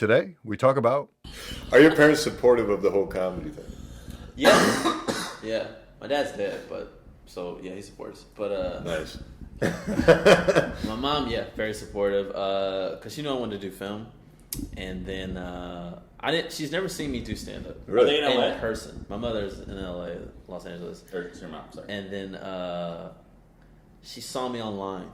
Today, we talk about... Are your parents supportive of the whole comedy thing? Yeah. Yeah. My dad's dead, but... So, yeah, he supports. But, Nice. my mom, yeah, very supportive. Because she knew I wanted to do film. And then, she's never seen me do stand-up. Really? Are they in LA? In person. My mother's in LA, Los Angeles. Or it's your mom, sorry. And then, she saw me online.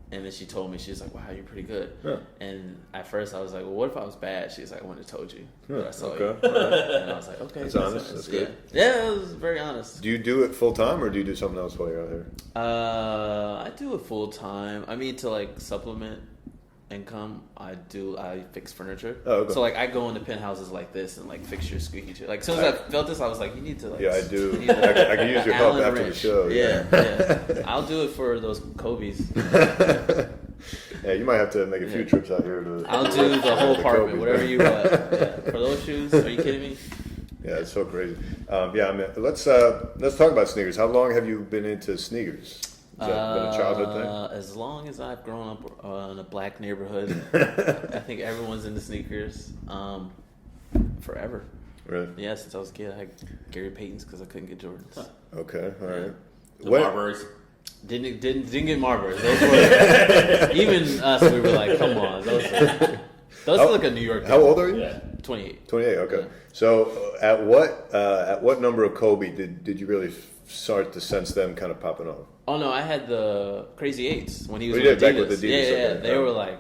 And then she told me, she was like, wow, you're pretty good. Yeah. And at first I was like, well, what if I was bad? She was like, I wouldn't have told you. Yeah, But I saw okay. you. And I was like, okay. That's honest. That's good. Yeah, it was very honest. Do you do it full time or do you do something else while you're out here? I do it full time. I mean, to like supplement income, I fix furniture. Oh, okay. So like I go into penthouses like this and like fix your squeaky chair. Like as soon as I felt this, I was like, you need to like. Yeah, I do. you need to, I can use your help Allen after the wrench. show. Yeah. I'll do it for those Kobe's. Yeah, you might have to make a few trips out here to. I'll do the whole the apartment, Kobe's, whatever man. you want. Yeah. For those shoes, are you kidding me? Yeah, it's so crazy. Yeah, I mean, let's talk about sneakers. How long have you been into sneakers? Has that been a childhood thing? As long as I've grown up in a black neighborhood, I think everyone's into sneakers. Forever. Really? Yeah, since I was a kid, I had Gary Payton's because I couldn't get Jordans. Okay, all right. The What- Marbury's. Didn't get Marlboros. Those were even us. We were like, come on, those are like a New York. How old are you? Yeah. 28. 28. Okay. Yeah. So, at what number of Kobe did you really start to sense them kind of popping off? Oh no, I had the Crazy Eights when he was Oh, you with did, Adidas. back with Adidas, Yeah. okay. They were like,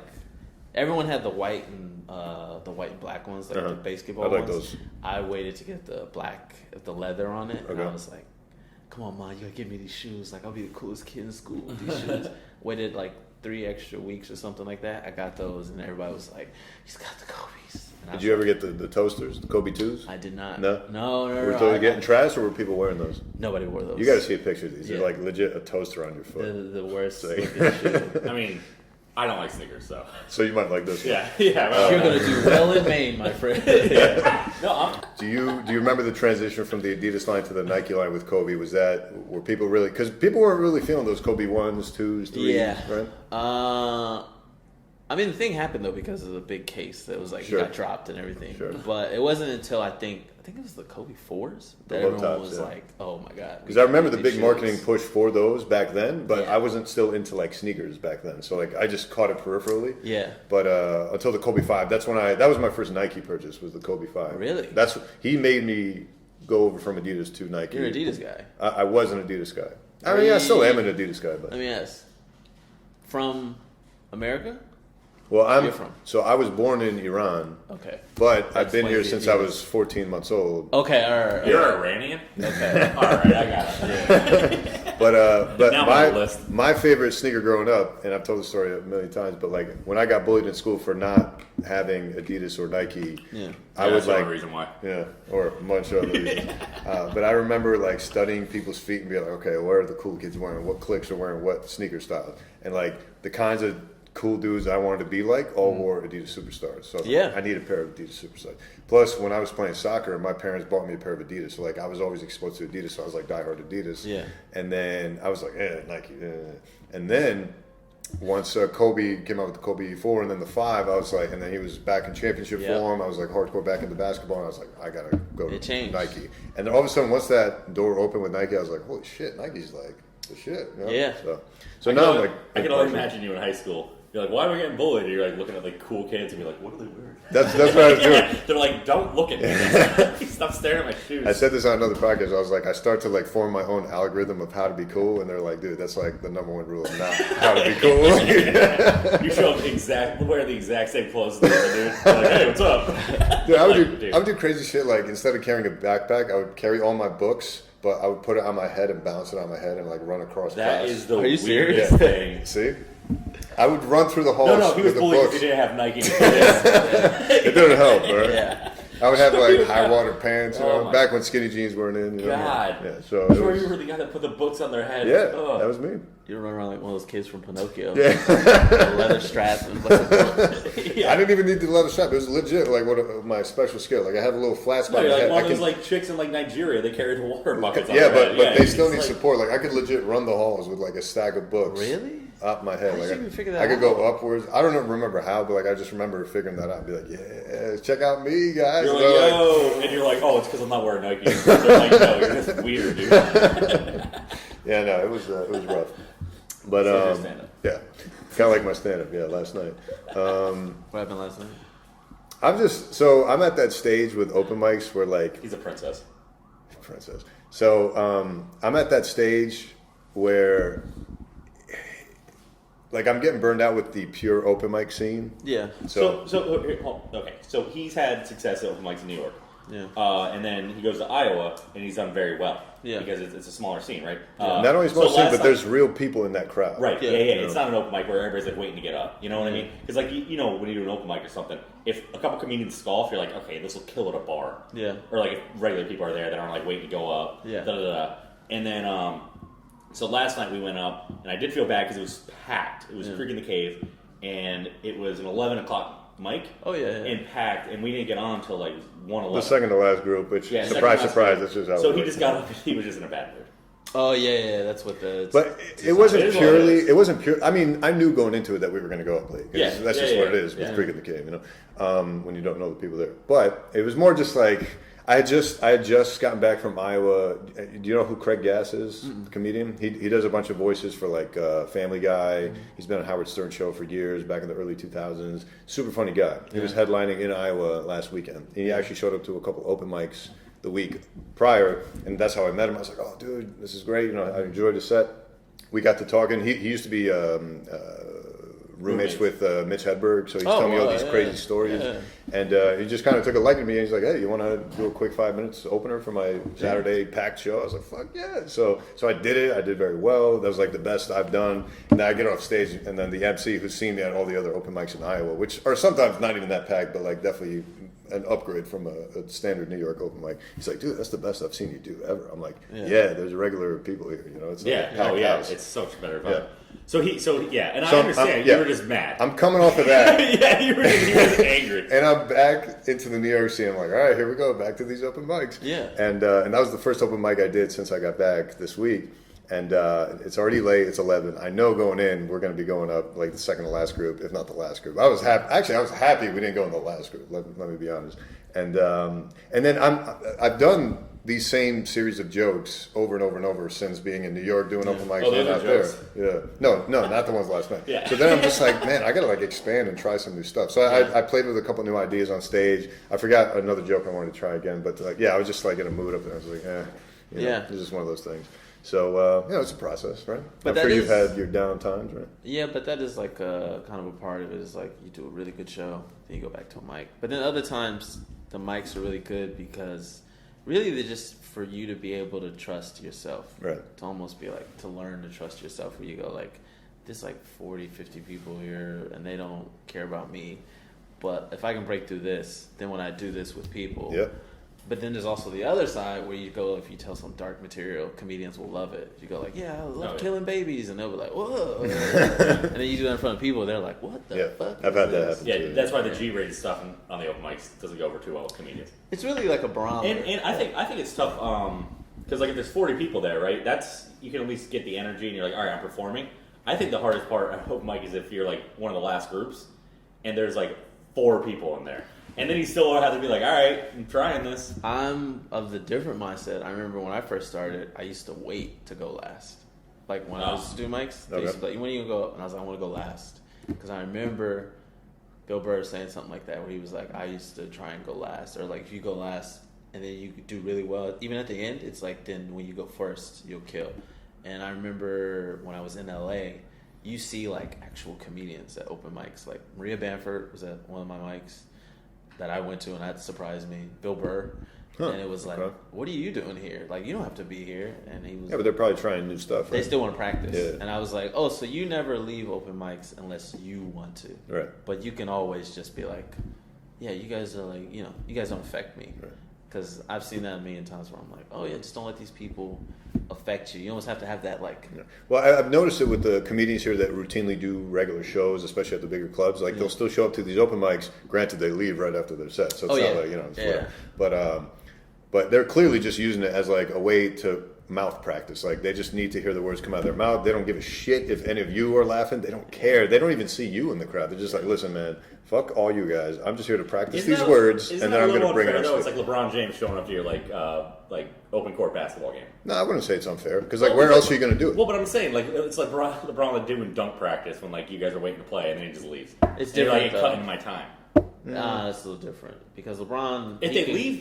everyone had the white and black ones, like Uh-huh. the basketball I like ones. those. I waited to get the black, the leather on it, and Okay. I was like, come on, Mom, you gotta give me these shoes. Like I'll be the coolest kid in school with these shoes. Waited like 3 extra weeks or something like that. I got those, and everybody was like, he's got the Kobe's. And I Did was you ever like, get the toasters, the Kobe 2s? I did not. No? No. Were those getting trashed or were people wearing those? Nobody wore those. You got to see a picture of these. Yeah. They're like legit a toaster on your the, foot. the worst Like- looking shoe. I mean, I don't like sneakers, so. So you might like this one. Yeah. Well, You're gonna do well in Maine, my friend. No, Do you remember the transition from the Adidas line to the Nike line with Kobe? Were people really, because people weren't really feeling those Kobe 1s, 2s, 3s, Yeah. right? I mean, the thing happened though because of the big case that was like Sure. he got dropped and everything. Sure. But it wasn't until I think it was the Kobe 4s that low everyone tops, was yeah. like, "Oh my god!" Because I remember the these big shoes. marketing push for those back then, but Yeah. I wasn't still into like sneakers back then. So like I just caught it peripherally. Yeah. But until the Kobe 5, that was my first Nike purchase, was the Kobe 5. Really? He made me go over from Adidas to Nike. You're an Adidas guy. I was an Adidas guy. I mean, yeah, I still am an Adidas guy, but Let me ask. From America? well, You're from? so I was born in Iran, Okay. but I've been explains here the since I Adidas. was 14 months old. Okay. All right. you're Iranian? Okay. All right, I got it. But Now my list. my favorite sneaker growing up, and I've told the story a million times, but like when I got bullied in school for not having Adidas or Nike, Yeah. I Yeah, was that's the like, only reason why. yeah, or a bunch of other reasons. But I remember like studying people's feet and being like, okay, what are the cool kids wearing? What clicks are wearing what sneaker style? And like the kinds of cool dudes I wanted to be like all wore Adidas Superstars. So Yeah. I need a pair of Adidas Superstars. Plus, when I was playing soccer, my parents bought me a pair of Adidas. So like I was always exposed to Adidas. So I was like diehard Adidas. Yeah. And then I was like, Nike. And then once Kobe came out with the Kobe 4 and then the 5, I was like, and then he was back in championship Yeah. form. I was like hardcore back into basketball. And I was like, I gotta go It to changed. Nike. And then all of a sudden, once that door opened with Nike, I was like, holy shit, Nike's like the shit. You know? Yeah. So now I'm like, I can only imagine you in high school. You're like, why am I getting bullied? And you're like looking at like cool kids and be like, what are they wearing? That's what I was doing. Yeah, they're like, don't look at me. Stop staring at my shoes. I said this on another podcast. I was like, I start to like form my own algorithm of how to be cool, and they're like, dude, that's like the number one rule of not how to be cool. You show up wearing the exact same clothes as the other dude. You're like, hey, what's up? Dude, Like, I would do crazy shit. Like instead of carrying a backpack, I would carry all my books, but I would put it on my head and bounce it on my head and like run across That class. is the Are you weirdest serious? thing. See, I would run through the halls No, he was with the bullied because books. he didn't have Nike. It didn't help, right? Yeah. I would have like high water pants, you Oh know, my back when skinny jeans weren't in. You know? God. Yeah, so I it swear was- you were the guy that put the books on their head. yeah, Ugh. that was me. You run around like one of those kids from Pinocchio. Yeah. The leather strap and Yeah. I didn't even need the leather strap. It was legit like one of my special skill. Like I have a little flat No, spot. you're in my like head. one I of those can- like chicks in like Nigeria. They carry the water buckets on yeah, their but head. they it's still need like- support. Like I could legit run the halls with like a stack of books. Really? out my head. How did Like you even figure that I could go out? upwards. I don't remember how, but like I just remember figuring that out. And be like, yeah, check out me, guys. You're like, And they're yo, and you're like, oh, it's because I'm not wearing Nike. They're like, no, you're just weird, dude. yeah, no, it was rough. But So your stand-up. yeah, kind of like my stand-up. Yeah, last night. What happened last night? I'm at that stage with open mics where like He's a princess. princess. So I'm at that stage where like I'm getting burned out with the pure open mic scene. Yeah. So okay. So he's had success at open mics in New York. Yeah. And then he goes to Iowa, and he's done very well. Yeah. Because it's a smaller scene, right? Not only small so scene, last but night- there's real people in that crowd. Right, Yeah. yeah. You know? It's not an open mic where everybody's like waiting to get up. You know what I mean? Because like you know when you do an open mic or something, if a couple comedians scoff, you're like, okay, this will kill at a bar. Yeah. Or like if regular people are there that aren't like waiting to go up. Yeah. Da da da. And then so last night we went up, and I did feel bad because it was packed. It was Creek in the Cave, and it was an 11 o'clock mic. Oh yeah. And packed, and we didn't get on until like 1:11. The second to last group, which Yeah, surprise, second to surprise, last that's just how So it he works. just got up, and he was just in a bad mood. Oh yeah. That's what the. But it wasn't It is what it purely. is. It wasn't pure. I mean, I knew going into it that we were going to go up late. 'Cause Yeah, that's yeah, just yeah, what it is with yeah. Creek in the Cave. You know, when you don't know the people there. But it was more just like I had just gotten back from Iowa. Do you know who Craig Gass is? The comedian. He does a bunch of voices for like Family Guy. He's been on Howard Stern show for years, back in the early 2000s. Super funny guy. He was headlining in Iowa last weekend. He actually showed up to a couple open mics the week prior, and that's how I met him. I was like, "Oh, dude, this is great. You know, I enjoyed the set." We got to talking. He used to be roommates with Mitch Hedberg, so he's telling me all these crazy stories. Yeah. And he just kind of took a liking to me. And he's like, "Hey, you want to do a quick 5 minutes opener for my Saturday packed show?" I was like, "Fuck yeah!" So I did it. I did very well. That was like the best I've done. And then I get off stage, and then the MC who's seen me at all the other open mics in Iowa, which are sometimes not even that packed, but like definitely an upgrade from a standard New York open mic. He's like, "Dude, that's the best I've seen you do ever." I'm like, "Yeah, there's regular people here. You know, it's like a Yeah. packed Oh yeah. house." It's so much better. Fun. Yeah. So yeah, and So I understand. yeah. You were just mad. I'm coming off of that. yeah, you were angry. And I'm back into the New York scene. I'm like, all right, here we go, back to these open mics. Yeah. And that was the first open mic I did since I got back this week. And it's already late. It's 11. I know going in, we're going to be going up like the second to last group, if not the last group. I was happy. Actually, I was happy we didn't go in the last group. Let me be honest. And then I've done these same series of jokes over and over and over since being in New York doing open mics. Oh, those and are out there. jokes? Yeah. No, not the ones last night. Yeah. So then I'm just like, man, I got to like expand and try some new stuff. So I played with a couple new ideas on stage. I forgot another joke I wanted to try again, but like, yeah, I was just like in a mood up there. I was like, you know, it's just one of those things. So it's a process, right? But I'm that sure you've is- had your down times, right? Yeah, but that is like a kind of a part of it. Is like you do a really good show, then you go back to a mic. But then other times the mics are really good because really they're just for you to be able to trust yourself. Right. To almost be like to learn to trust yourself. Where you go like, there's like 40, 50 people here and they don't care about me. But if I can break through this, then when I do this with people. Yep. But then there's also the other side where you go, if you tell some dark material, comedians will love it. You go like, yeah, I love killing babies. And they'll be like, whoa. And then you do that in front of people, they're like, what the fuck? I've had that happen. Yeah, too. that's why the G-rated stuff on the open mics doesn't go over too well with comedians. It's really like a barometer. And I think it's tough because like if there's 40 people there, right? That's you can at least get the energy, and you're like, all right, I'm performing. I think the hardest part at open mic is if you're like one of the last groups, and there's like 4 people in there. And then you still have to be like, all right, I'm trying this. I'm of the different mindset. I remember when I first started, I used to wait to go last. Like when I was doing mics, they used to be like, when you gonna go? And I was like, I want to go last. Because I remember Bill Burr saying something like that, where he was like, I used to try and go last. Or like, if you go last and then you do really well, even at the end, it's like then when you go first, you'll kill. And I remember when I was in LA, you see like actual comedians at open mics. Like Maria Bamford was at one of my mics that I went to, and that surprised me. Bill Burr, and it was like, "What are you doing here? Like, you don't have to be here." And he was, Yeah, but they're probably trying new stuff. they Right? still want to practice. Yeah. And I was like, "Oh, so you never leave open mics unless you want to, Right. But you can always just be like, yeah, you guys are like, you know, you guys don't affect me." Right. Because I've seen that a million times where I'm like, oh yeah, just don't let these people affect you. You almost have to have that like. Yeah. Well, I've noticed it with the comedians here that routinely do regular shows, especially at the bigger clubs. Like they'll still show up to these open mics. Granted, they leave right after their set, so it's not like it's whatever. But they're clearly just using it as like a way to mouth practice. Like they just need to hear the words come out of their mouth. They don't give a shit if any of you are laughing. They don't care. They don't even see you in the crowd. They're just like, listen, man, fuck all you guys. I'm just here to practice these words, and then I'm going to bring it on stage. It's like LeBron James showing up to your like open court basketball game. No, I wouldn't say it's unfair because like where else are you going to do it? Well, but I'm saying like it's like LeBron would do in dunk practice when like you guys are waiting to play and then he just leaves. It's and different. You're like cutting my time. Nah, it's a little different because LeBron. If they leave,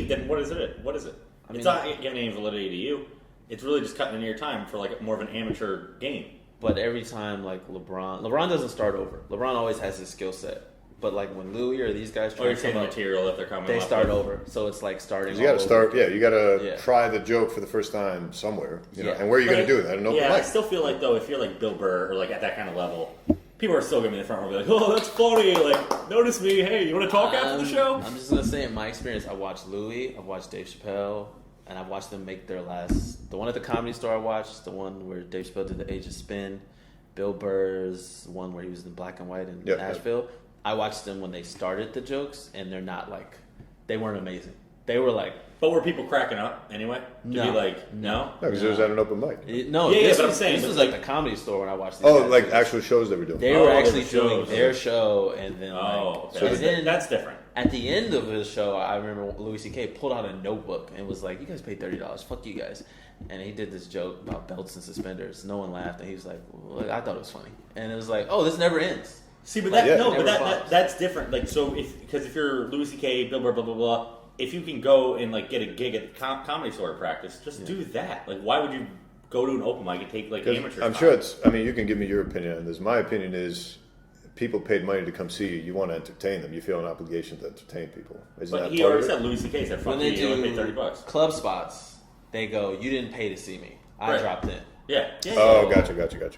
then what is it? What is it? I mean, it's not giving any validity to you. It's really just cutting into your time for like more of an amateur game. But every time, like LeBron doesn't start over. LeBron always has his skill set. But like when Louis or these guys try to come up, material if they're coming, they start over. So it's like starting. You got to start. Yeah, you got to try the joke for the first time somewhere. You know, and where are you going to do that? I still feel like though, if you're like Bill Burr or like at that kind of level, people are still going to be in the front row and be like, "Oh, that's funny! Like, notice me. Hey, you want to talk after the show?" I'm just gonna say, in my experience, I watched Louis, I've watched Dave Chappelle, and I've watched them make their last. The one at the Comedy Store I watched, the one where Dave Chappelle did the Age of Spin, Bill Burr's one where he was in black and white in Nashville. I watched them when they started the jokes, and they're not like, they weren't amazing. They were like, but were people cracking up anyway? No. To be like, no, because it was at an open mic. But I'm saying this was like the Comedy Store when I watched. These guys. Like actual shows they were doing. They were actually doing their show, and then that's different. At the end of his show, I remember Louis C.K. pulled out a notebook and was like, "You guys paid $30. Fuck you guys." And he did this joke about belts and suspenders. No one laughed, and he was like, well, "I thought it was funny." And it was like, "Oh, this never ends." See, but that's different. Like, so if you're Louis C.K., Bill Burr, blah blah blah, if you can go and like get a gig at the Comedy Store practice, just do that. Like, why would you go to an open mic and take like amateur? I'm sure it's. I mean, you can give me your opinion on this. My opinion is, people paid money to come see you. You want to entertain them. You feel an obligation to entertain people. But he already said Louis C.K. said, "Fuck you, you only paid $30." Club spots, they go, "You didn't pay to see me. I dropped in." Yeah. Oh, gotcha.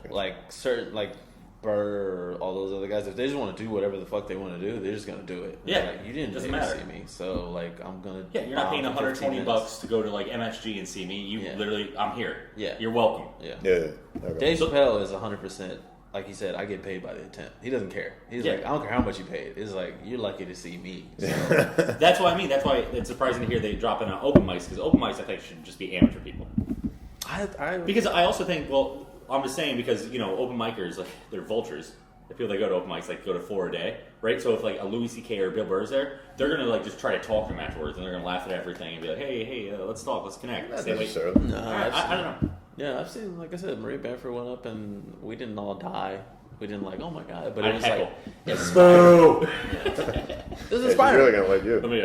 Like certain like Burr, all those other guys, if they just want to do whatever the fuck they want to do, they're just gonna do it. Yeah, like, you didn't pay to see me, so like I'm gonna. Yeah, you're not paying $120 to go to like MSG and see me. You literally, I'm here. Yeah, you're welcome. Yeah. Okay. Dave Chappelle is 100%. Like he said, I get paid by the attempt. He doesn't care. He's like, I don't care how much you paid. It's like, you're lucky to see me. So. That's what I mean. That's why it's surprising to hear they drop in on open mics, because open mics I think should just be amateur people. Because I also think, well, I'm just saying because open micers, like they're vultures. The people that go to open mics like go to 4 a day, right? So if like a Louis C.K. or Bill Burr's there, they're gonna like just try to talk to them afterwards, and they're gonna laugh at everything and be like, hey, let's talk, let's connect. Not necessarily. No, I don't know. Yeah, I've seen, like I said, Marie Bamford went up and we didn't all die. We didn't like, oh my god, but it was like, boo. This is She's inspiring. really gonna like you. Let me